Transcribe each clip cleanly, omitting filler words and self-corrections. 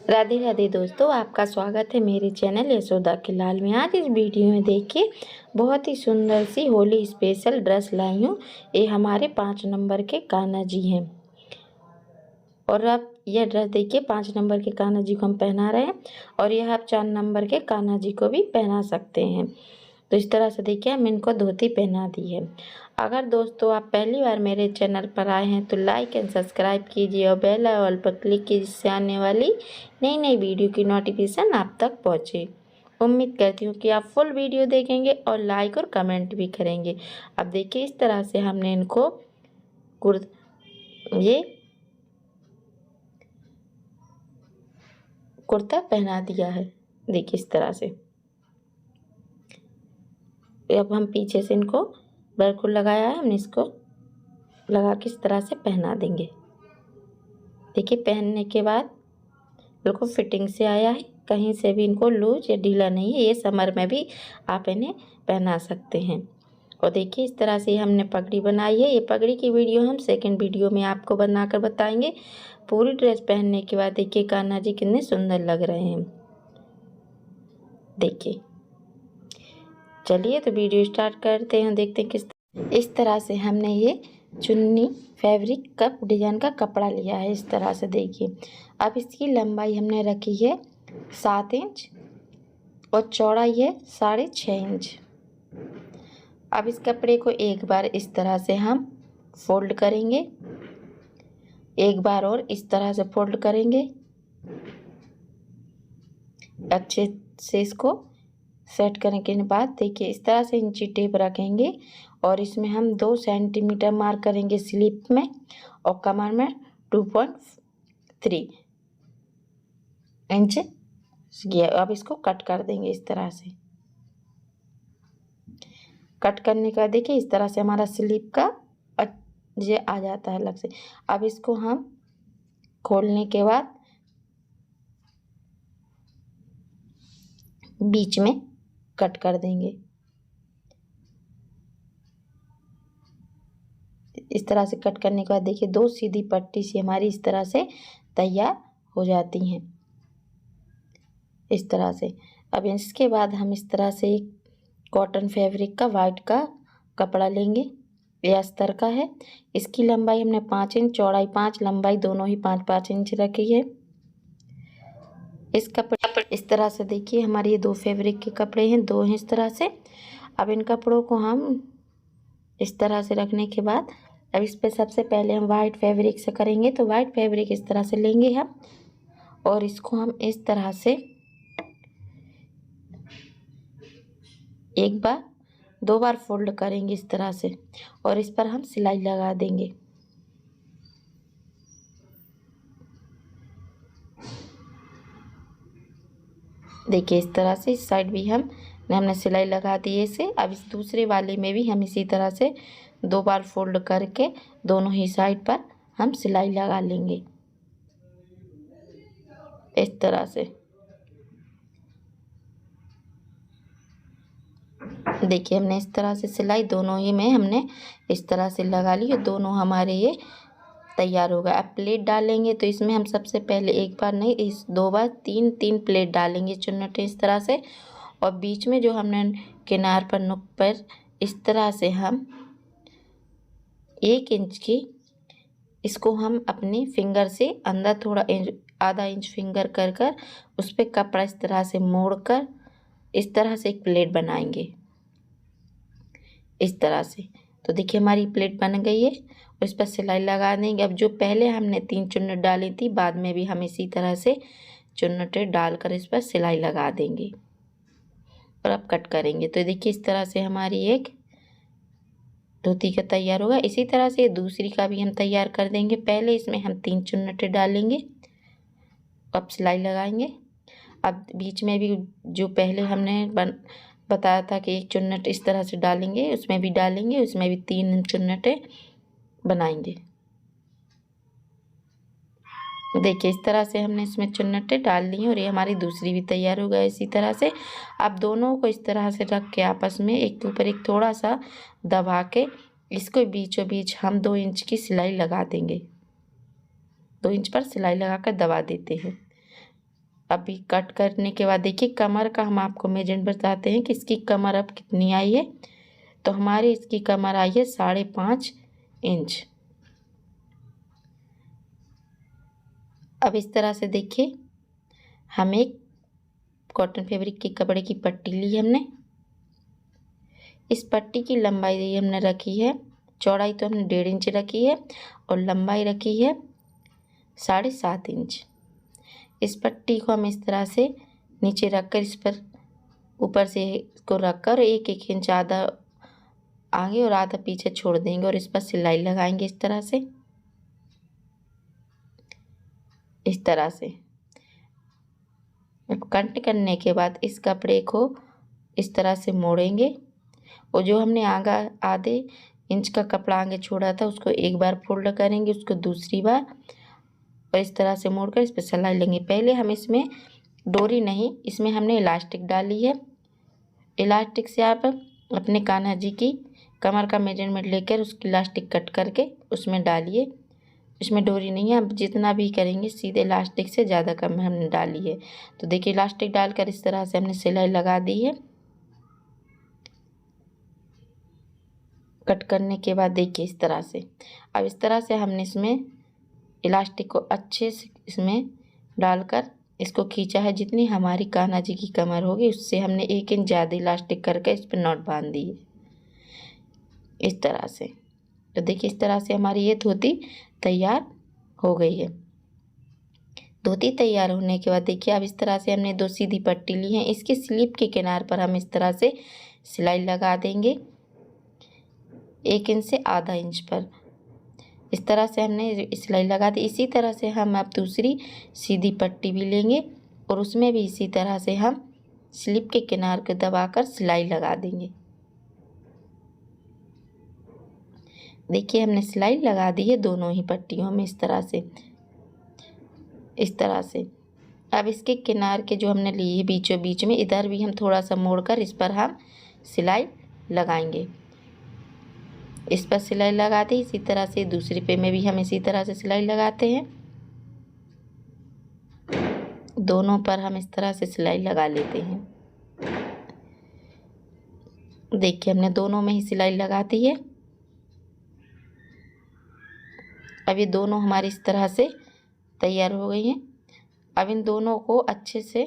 राधे राधे दोस्तों, आपका स्वागत है मेरे चैनल यशोदा के लाल में। आज इस वीडियो में देखिए बहुत ही सुंदर सी होली स्पेशल ड्रेस लाई हूँ। ये हमारे 5 नंबर के कान्हा जी हैं और अब यह ड्रेस देखिए 5 नंबर के कान्हा जी को हम पहना रहे हैं और यह आप 4 नंबर के कान्हा जी को भी पहना सकते हैं। तो इस तरह से देखिए हम इनको धोती पहना दी है। अगर दोस्तों आप पहली बार मेरे चैनल पर आए हैं तो लाइक एंड सब्सक्राइब कीजिए और बेल आइकन पर क्लिक कीजिए, जिससे आने वाली नई नई वीडियो की नोटिफिकेशन आप तक पहुंचे। उम्मीद करती हूँ कि आप फुल वीडियो देखेंगे और लाइक और कमेंट भी करेंगे। अब देखिए इस तरह से हमने इनको ये कुर्ता पहना दिया है। देखिए इस तरह से अब हम पीछे से इनको बर्कुल लगाया है, हमने इसको लगा के इस तरह से पहना देंगे। देखिए पहनने के बाद बिल्कुल फिटिंग से आया है, कहीं से भी इनको लूज या ढीला नहीं है। ये समर में भी आप इन्हें पहना सकते हैं। और देखिए इस तरह से हमने पगड़ी बनाई है। ये पगड़ी की वीडियो हम सेकंड वीडियो में आपको बनाकर बताएंगे। पूरी ड्रेस पहनने के बाद देखिए कान्हा जी कितने सुंदर लग रहे हैं। देखिए चलिए तो वीडियो स्टार्ट करते हैं, देखते हैं इस तरह से हमने ये चुन्नी फैब्रिक कप डिजाइन का कपड़ा लिया है। इस तरह से देखिए अब इसकी लंबाई हमने रखी है 7 इंच और चौड़ाई है 6.5 इंच। अब इस कपड़े को एक बार इस तरह से हम फोल्ड करेंगे, एक बार और इस तरह से फोल्ड करेंगे, अच्छे से इसको सेट करने के बाद देखिए इस तरह से इंची टेप रखेंगे और इसमें हम 2 सेंटीमीटर मार्क करेंगे स्लीप में और कमर में 2.3 इंच। अब इसको कट कर देंगे। इस तरह से कट करने का देखिए इस तरह से हमारा स्लीप का ये आ जाता है अलग से। अब इसको हम खोलने के बाद बीच में कट कर देंगे। इस तरह से कट करने के बाद देखिए 2 सीधी पट्टी से हमारी इस तरह से तैयार हो जाती हैं। इस तरह से अब इसके बाद हम इस तरह से एक कॉटन फैब्रिक का वाइट का कपड़ा लेंगे। यह अस्तर का है। इसकी लंबाई हमने 5 इंच, चौड़ाई 5, लंबाई दोनों ही 5-5 इंच रखी है। इस कपड़े इस तरह से देखिए हमारे ये 2 फैब्रिक के कपड़े हैं, 2 हैं इस तरह से। अब इन कपड़ों को हम इस तरह से रखने के बाद अब इस पे सबसे पहले हम वाइट फैब्रिक से करेंगे। तो वाइट फैब्रिक इस तरह से लेंगे हम और इसको हम इस तरह से एक बार 2 बार फोल्ड करेंगे इस तरह से और इस पर हम सिलाई लगा देंगे। देखिए इस तरह से इस साइड भी हमने सिलाई लगा दी है इसे। अब इस दूसरे वाले में भी हम इसी तरह से 2 बार फोल्ड करके दोनों ही साइड पर हम सिलाई लगा लेंगे इस तरह से। देखिए हमने इस तरह से सिलाई दोनों ही में हमने इस तरह से लगा ली। दोनों हमारे ये तैयार हो गया। अब प्लेट डालेंगे तो इसमें हम सबसे पहले एक बार नहीं, इस 2 बार 3 प्लेट डालेंगे चुन्नटे इस तरह से। और बीच में जो हमने किनार पर नुक पर इस तरह से हम 1 इंच की इसको हम अपनी फिंगर से अंदर थोड़ा आधा इंच फिंगर कर कर उस पर कपड़ा इस तरह से मोड़ कर इस तरह से एक प्लेट बनाएंगे इस तरह से। तो देखिए हमारी प्लेट बन गई है और इस पर सिलाई लगा देंगे। अब जो पहले हमने 3 चुन्नट डाली थी, बाद में भी हम इसी तरह से चुन्नटें डालकर इस पर सिलाई लगा देंगे और अब कट करेंगे। तो देखिए इस तरह से हमारी एक धोती का तैयार होगा। इसी तरह से दूसरी का भी हम तैयार कर देंगे। पहले इसमें हम 3 चुन्नटें डालेंगे, अब सिलाई लगाएंगे। अब बीच में भी जो पहले हमने बताया था कि 1 चुन्नट इस तरह से डालेंगे, उसमें भी डालेंगे, उसमें भी 3 चुन्नटें बनाएंगे। देखिए इस तरह से हमने इसमें चुन्नटें डाल ली और ये हमारी दूसरी भी तैयार हो गई इसी तरह से। अब दोनों को इस तरह से रख के आपस में एक के ऊपर एक थोड़ा सा दबा के इसको बीचों बीच हम 2 इंच की सिलाई लगा देंगे। 2 इंच पर सिलाई लगा कर दबा देते हैं। अभी कट करने के बाद देखिए कमर का हम आपको मेजरमेंट बताते हैं कि इसकी कमर अब कितनी आई है। तो हमारी इसकी कमर आई है 5.5 इंच। अब इस तरह से देखिए हम एक कॉटन फैब्रिक के कपड़े की पट्टी ली हमने। इस पट्टी की लंबाई हमने रखी है, चौड़ाई तो हमने 1.5 इंच रखी है और लंबाई रखी है 7.5 इंच। इस पट्टी को हम इस तरह से नीचे रखकर इस पर ऊपर से इसको रखकर 1-1 इंच आधा आगे और आधा पीछे छोड़ देंगे और इस पर सिलाई लगाएंगे इस तरह से, इस तरह से। अब कट करने के बाद इस कपड़े को इस तरह से मोड़ेंगे और जो हमने आधे इंच का कपड़ा आगे छोड़ा था उसको एक बार फोल्ड करेंगे, उसको दूसरी बार, और इस तरह से मोड़कर इस पर सिलाई लेंगे। पहले हम इसमें डोरी नहीं, इसमें हमने इलास्टिक डाली है। इलास्टिक से आप अपने कान्हा जी की कमर का मेजरमेंट लेकर उसकी इलास्टिक कट करके उसमें डालिए। इसमें डोरी नहीं है, आप जितना भी करेंगे सीधे इलास्टिक से ज़्यादा कम हमने डाली है। तो देखिए इलास्टिक डालकर इस तरह से हमने सिलाई लगा दी है। कट करने के बाद देखिए इस तरह से, अब इस तरह से हमने इसमें इलास्टिक को अच्छे से इसमें डालकर इसको खींचा है। जितनी हमारी कान्हा जी की कमर होगी उससे हमने 1 इंच ज़्यादा इलास्टिक करके इस पर नॉट बांध दी है इस तरह से। तो देखिए इस तरह से हमारी ये धोती तैयार हो गई है। धोती तैयार होने के बाद देखिए अब इस तरह से हमने 2 सीधी पट्टी ली है। इसके स्लीप के किनार पर हम इस तरह से सिलाई लगा देंगे 1 इंच से आधा इंच पर। इस तरह से हमने सिलाई लगा दी। इसी तरह से हम अब दूसरी सीधी पट्टी भी लेंगे और उसमें भी इसी तरह से हम स्लिप के किनार को दबाकर सिलाई लगा देंगे। देखिए हमने सिलाई लगा दी है दोनों ही पट्टियों में इस तरह से, इस तरह से। अब इसके किनार के जो हमने लिए है बीचों बीच में, इधर भी हम थोड़ा सा मोड़कर इस पर हम सिलाई लगाएंगे। इस पर सिलाई लगा दी। इसी तरह से दूसरी पे में भी हम इसी तरह से सिलाई लगाते हैं। दोनों पर हम इस तरह से सिलाई लगा लेते हैं। देखिए हमने दोनों में ही सिलाई लगा दी है। अब ये दोनों हमारी इस तरह से तैयार हो गई हैं। अब इन दोनों को अच्छे से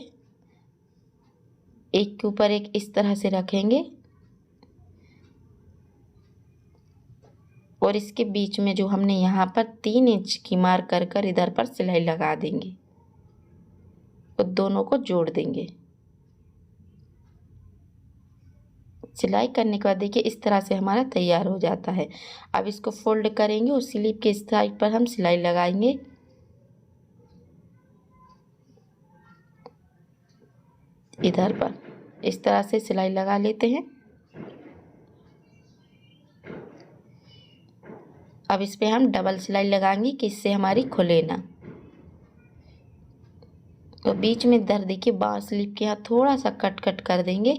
एक के ऊपर एक इस तरह से रखेंगे और इसके बीच में जो हमने यहाँ पर 3 इंच की मार्क कर इधर पर सिलाई लगा देंगे और दोनों को जोड़ देंगे। सिलाई करने के बाद देखिए इस तरह से हमारा तैयार हो जाता है। अब इसको फोल्ड करेंगे और स्लीव के इस साइड पर हम सिलाई लगाएंगे। इधर पर इस तरह से सिलाई लगा लेते हैं। अब इस पे हम डबल सिलाई लगाएंगे कि इससे हमारी खुले ना। तो बीच में इधर देखिए बाहर स्लीव के यहाँ थोड़ा सा कट कर देंगे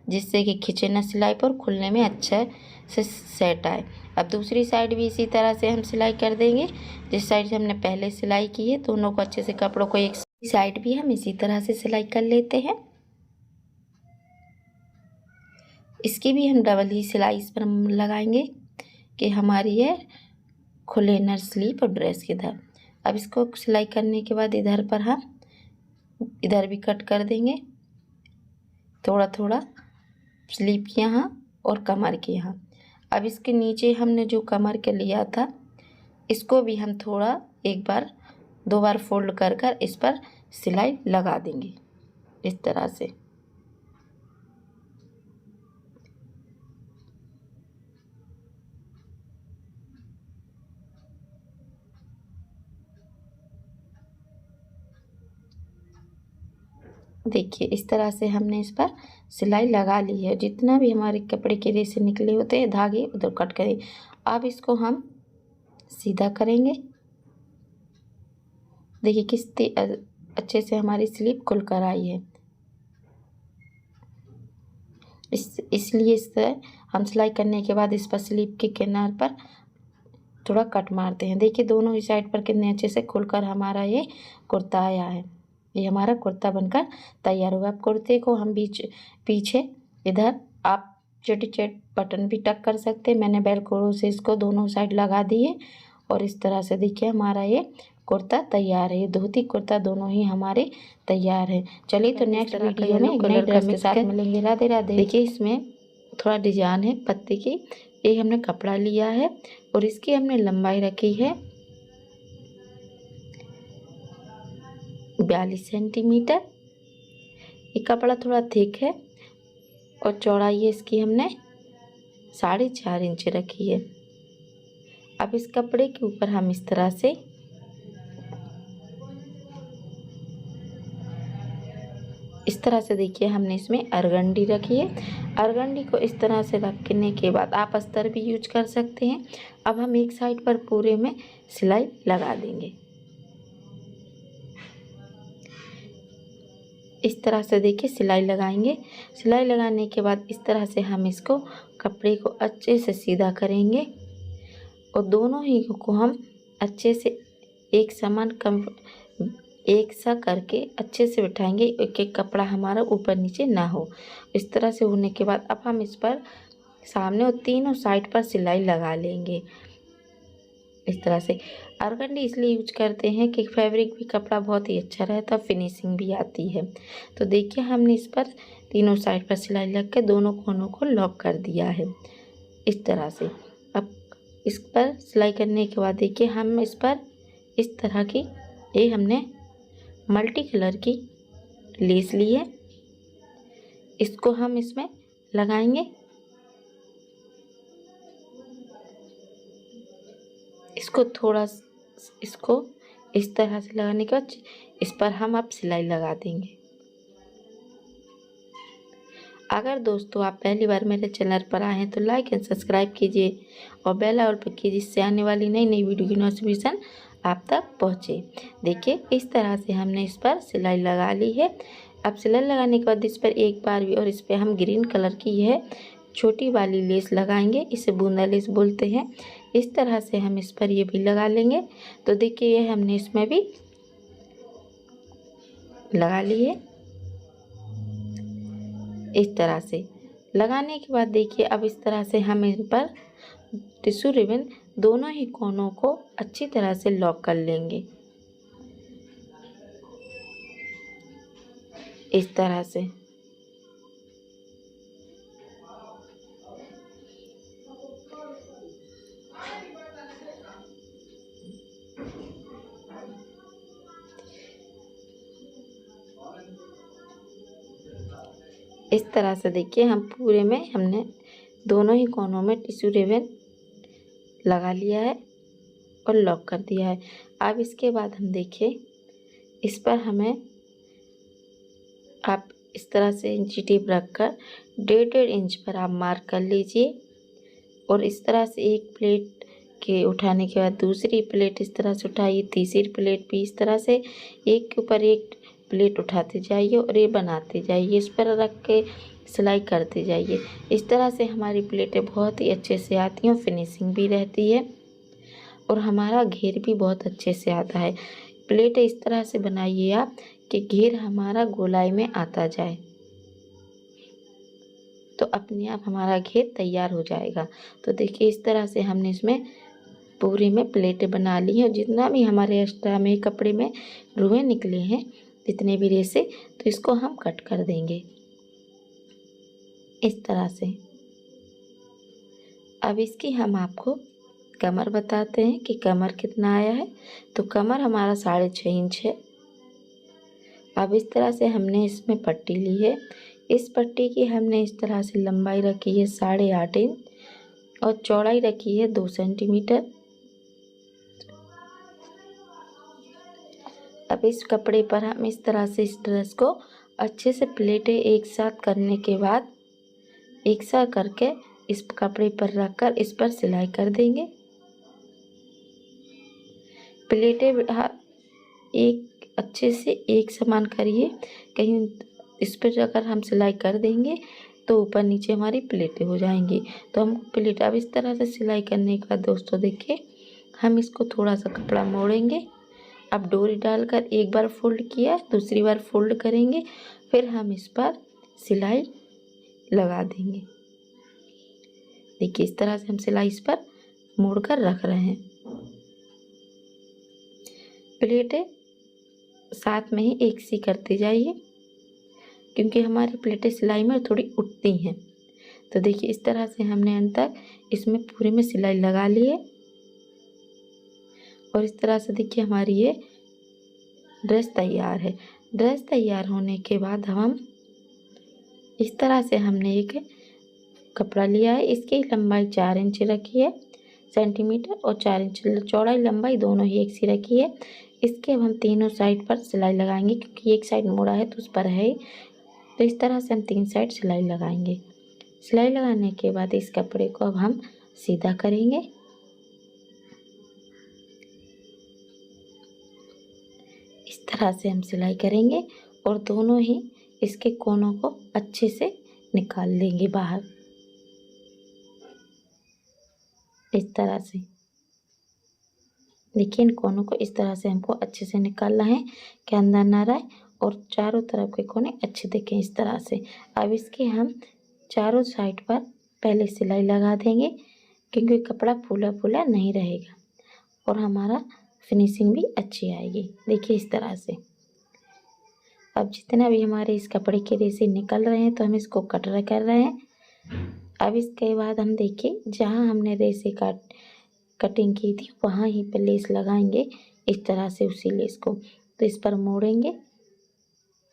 जिससे कि खिंचे ना सिलाई पर, खुलने में अच्छा से सेट आए। अब दूसरी साइड भी इसी तरह से हम सिलाई कर देंगे। जिस साइड से हमने पहले सिलाई की है दोनों को अच्छे से, कपड़ों को एक साइड भी हम इसी तरह से सिलाई कर लेते हैं। इसकी भी हम डबल ही सिलाई इस पर हम लगाएंगे कि हमारी ये खुले इनर स्लीव और ड्रेस के इधर। अब इसको सिलाई करने के बाद इधर पर हम इधर भी कट कर देंगे थोड़ा थोड़ा, स्लीव के यहाँ और कमर के यहाँ। अब इसके नीचे हमने जो कमर के लिया था इसको भी हम थोड़ा एक बार 2 बार फोल्ड कर इस पर सिलाई लगा देंगे इस तरह से। देखिए इस तरह से हमने इस पर सिलाई लगा ली है। जितना भी हमारे कपड़े के रेसे निकले होते हैं धागे उधर कट करें। अब इसको हम सीधा करेंगे। देखिए किस अच्छे से हमारी स्लीव खुल कर आई है। इसलिए इससे हम सिलाई करने के बाद इस पर स्लीव के किनार पर थोड़ा कट मारते हैं। देखिए दोनों ही साइड पर कितने अच्छे से खुलकर हमारा ये कुर्ता आया है। ये हमारा कुर्ता बनकर तैयार होगा। अब कुर्ते को हम पीछे इधर आप चट बटन भी टक कर सकते हैं। मैंने वेलक्रो से इसको दोनों साइड लगा दिए और इस तरह से देखिए हमारा ये कुर्ता तैयार है। ये धोती कुर्ता दोनों ही हमारे तैयार है। चलिए तो नेक्स्ट वीडियो में एक नई ड्रेस के साथ मिलेंगे। राधे राधे। देखिए इसमें थोड़ा डिजाइन है पत्ते की। ये हमने कपड़ा लिया है और इसकी हमने लंबाई रखी है 42 सेंटीमीटर। ये कपड़ा थोड़ा थिक है और चौड़ाई है इसकी हमने 4.5 इंच रखी है। अब इस कपड़े के ऊपर हम इस तरह से देखिए हमने इसमें अरगंडी रखी है। अरगंडी को इस तरह से रखने के बाद आप अस्तर भी यूज कर सकते हैं। अब हम एक साइड पर पूरे में सिलाई लगा देंगे। इस तरह से देखिए सिलाई लगाएंगे। सिलाई लगाने के बाद इस तरह से हम इसको कपड़े को अच्छे से सीधा करेंगे और दोनों ही को हम अच्छे से एक सा करके अच्छे से बिठाएंगे। एक एक कपड़ा हमारा ऊपर नीचे ना हो। इस तरह से होने के बाद अब हम इस पर सामने और तीनों साइड पर सिलाई लगा लेंगे। इस तरह से अरगंडी इसलिए यूज करते हैं कि फैब्रिक भी कपड़ा बहुत ही अच्छा रहता है, फिनिशिंग भी आती है। तो देखिए हमने इस पर तीनों साइड पर सिलाई लग के दोनों कोनों को लॉक कर दिया है इस तरह से। अब इस पर सिलाई करने के बाद देखिए हम इस पर इस तरह की ये हमने मल्टी कलर की लेस ली है। इसको हम इसमें लगाएंगे। इसको इस तरह से लगाने के बाद इस पर हम अब सिलाई लगा देंगे। अगर दोस्तों आप पहली बार मेरे चैनल पर आए हैं तो लाइक एंड सब्सक्राइब कीजिए और बेल आइकन पर कीजिए, जिससे आने वाली नई वीडियो की नोटिफिकेशन आप तक पहुँचे। देखिए इस तरह से हमने इस पर सिलाई लगा ली है। अब सिलाई लगाने के बाद इस पर एक बार भी और इस पर हम ग्रीन कलर की है छोटी वाली लेस लगाएंगे। इसे बूंदा लेस बोलते हैं। इस तरह से हम इस पर ये भी लगा लेंगे। तो देखिए ये हमने इसमें भी लगा ली है। इस तरह से लगाने के बाद देखिए अब इस तरह से हम इन पर टिश्यू रिबन दोनों ही कोनों को अच्छी तरह से लॉक कर लेंगे इस तरह से। इस तरह से देखिए हम पूरे में हमने दोनों ही कोनों में टिश्यू रिबन लगा लिया है और लॉक कर दिया है। अब इसके बाद हम देखिए इस पर हमें आप इस तरह से इंची टेप रखकर 1.5 इंच पर आप मार्क कर लीजिए और इस तरह से एक प्लेट के उठाने के बाद दूसरी प्लेट इस तरह से उठाइए, तीसरी प्लेट भी इस तरह से एक के ऊपर एक प्लेट उठाते जाइए और ये बनाते जाइए। इस पर रख के सिलाई करते जाइए। इस तरह से हमारी प्लेटें बहुत ही अच्छे से आती हैं, फिनिशिंग भी रहती है और हमारा घेर भी बहुत अच्छे से आता है। प्लेटें इस तरह से बनाइए आप कि घेर हमारा गोलाई में आता जाए, तो अपने आप हमारा घेर तैयार हो जाएगा। तो देखिए इस तरह से हमने इसमें पूरे में प्लेटें बना ली हैं। जितना भी हमारे एक्स्ट्रा में कपड़े में रुएं निकले हैं, जितने भी रेसे, तो इसको हम कट कर देंगे इस तरह से। अब इसकी हम आपको कमर बताते हैं कि कमर कितना आया है। तो कमर हमारा 6.5 इंच है। अब इस तरह से हमने इसमें पट्टी ली है। इस पट्टी की हमने इस तरह से लंबाई रखी है 8.5 इंच और चौड़ाई रखी है 2 सेंटीमीटर। अब इस कपड़े पर हम इस तरह से इस ड्रेस को अच्छे से प्लेटें एक साथ करने के बाद एक साथ करके इस कपड़े पर रखकर इस पर सिलाई कर देंगे। प्लेटें एक अच्छे से एक समान करिए, कहीं इस पर अगर हम सिलाई कर देंगे तो ऊपर नीचे हमारी प्लेटें हो जाएंगी। तो हम प्लेट अब इस तरह से सिलाई करने के बाद दोस्तों देखिए हम इसको थोड़ा सा कपड़ा मोड़ेंगे। अब डोरी डालकर एक बार फोल्ड किया, दूसरी बार फोल्ड करेंगे, फिर हम इस पर सिलाई लगा देंगे। देखिए इस तरह से हम सिलाई इस पर मोड़ कर रख रहे हैं। प्लेटें साथ में ही एक सी करते जाइए, क्योंकि हमारी प्लेटें सिलाई में थोड़ी उठती हैं। तो देखिए इस तरह से हमने अंत तक इसमें पूरे में सिलाई लगा ली है। और इस तरह से देखिए हमारी ये ड्रेस तैयार है। ड्रेस तैयार होने के बाद हम इस तरह से हमने एक कपड़ा लिया है, इसकी लंबाई 4 इंच रखी है सेंटीमीटर और 4 इंच चौड़ाई लंबाई दोनों ही एक सी रखी है। इसके अब हम तीनों साइड पर सिलाई लगाएंगे, क्योंकि एक साइड मोड़ा है तो उस पर है। तो इस तरह से हम 3 साइड सिलाई लगाएंगे। सिलाई लगाने के बाद इस कपड़े को अब हम सीधा करेंगे। इस तरह से हम सिलाई करेंगे और दोनों ही इसके कोनों को अच्छे से निकाल लेंगे बाहर। इस तरह से देखिए इन कोनों को इस तरह से हमको अच्छे से निकालना है कि अंदर ना रहे और चारों तरफ के कोने अच्छे दिखें इस तरह से। अब इसके हम चारों साइड पर पहले सिलाई लगा देंगे, क्योंकि कपड़ा फूला फूला नहीं रहेगा और हमारा फिनिशिंग भी अच्छी आएगी। देखिए इस तरह से। अब जितना भी हमारे इस कपड़े के रेसे निकल रहे हैं तो हम इसको कट कर रहे हैं। अब इसके बाद हम देखिए जहाँ हमने रेसे कटिंग की थी वहाँ ही पे लेस लगाएंगे इस तरह से, उसी लेस को। तो इस पर मोड़ेंगे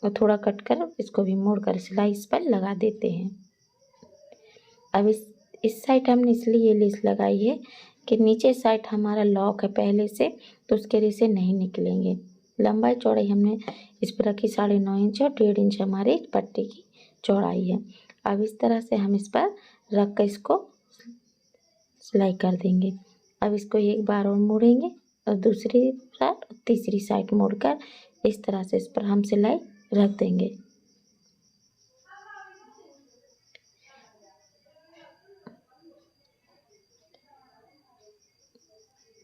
और थोड़ा कट कर इसको भी मोड़ कर सिलाई इस पर लगा देते हैं। अब इस साइड हमने इसलिए लेस लगाई है कि नीचे साइड हमारा लॉक है पहले से, तो उसके रेसे नहीं निकलेंगे। लंबाई चौड़ाई हमने इस पर रखी 9.5 इंच और 1.5 इंच हमारी पट्टी की चौड़ाई है। अब इस तरह से हम इस पर रख कर इसको सिलाई कर देंगे। अब इसको एक बार और मोड़ेंगे और दूसरी साइड तीसरी साइड मोड़कर इस तरह से इस पर हम सिलाई रख देंगे।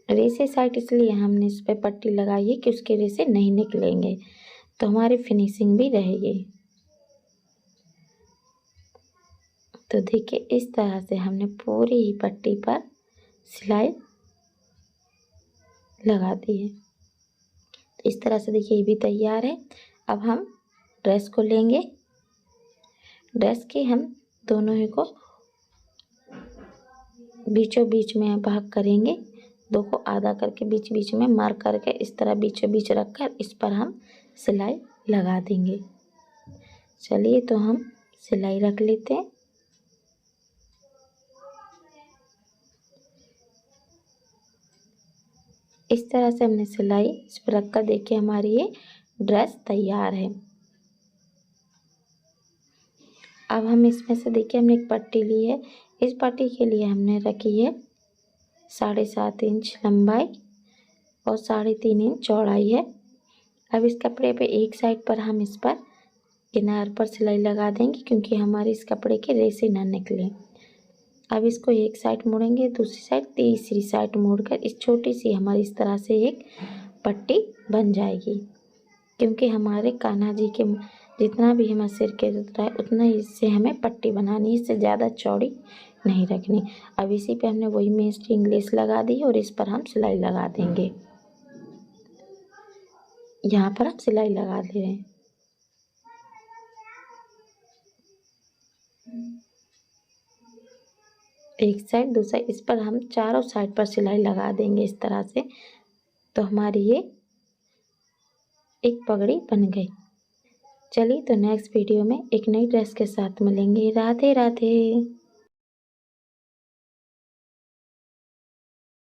रेसे साइड इसलिए हमने इस पर पट्टी लगाई है कि उसके रेसे नहीं निकलेंगे, तो हमारी फिनिशिंग भी रहेगी। तो देखिए इस तरह से हमने पूरी ही पट्टी पर सिलाई लगा दी है। इस तरह से देखिए ये भी तैयार है। अब हम ड्रेस को लेंगे। ड्रेस के हम दोनों ही को बीचों बीच में भाग करेंगे, दो को आधा करके बीच बीच में मार्क करके इस तरह बीचों बीच रखकर इस पर हम सिलाई लगा देंगे। चलिए तो हम सिलाई रख लेते हैं। इस तरह से हमने सिलाई इस पर रखकर देखिए हमारी ये ड्रेस तैयार है। अब हम इसमें से देखिए हमने एक पट्टी ली है। इस पट्टी के लिए हमने रखी है 7.5 इंच लंबाई और 3.5 इंच चौड़ाई है। अब इस कपड़े पे एक साइड पर हम इस पर किनार पर सिलाई लगा देंगे, क्योंकि हमारे इस कपड़े के रेसे ना निकले। अब इसको एक साइड मोड़ेंगे, दूसरी साइड तीसरी साइड मोड़कर इस छोटी सी हमारी इस तरह से एक पट्टी बन जाएगी, क्योंकि हमारे कान्हा जी के जितना भी हमारे सिर के उतना है उतना ही इससे हमें पट्टी बनानी है, इससे ज़्यादा चौड़ी नहीं रखनी। अब इसी पे हमने वही मेन लेस लगा दी और इस पर हम सिलाई लगा देंगे। यहाँ पर हम सिलाई लगा दे रहे हैं। एक साइड दूसरा, इस पर हम चारों साइड पर सिलाई लगा देंगे इस तरह से। तो हमारी ये एक पगड़ी बन गई। चलिए तो नेक्स्ट वीडियो में एक नई ड्रेस के साथ मिलेंगे। राधे राधे।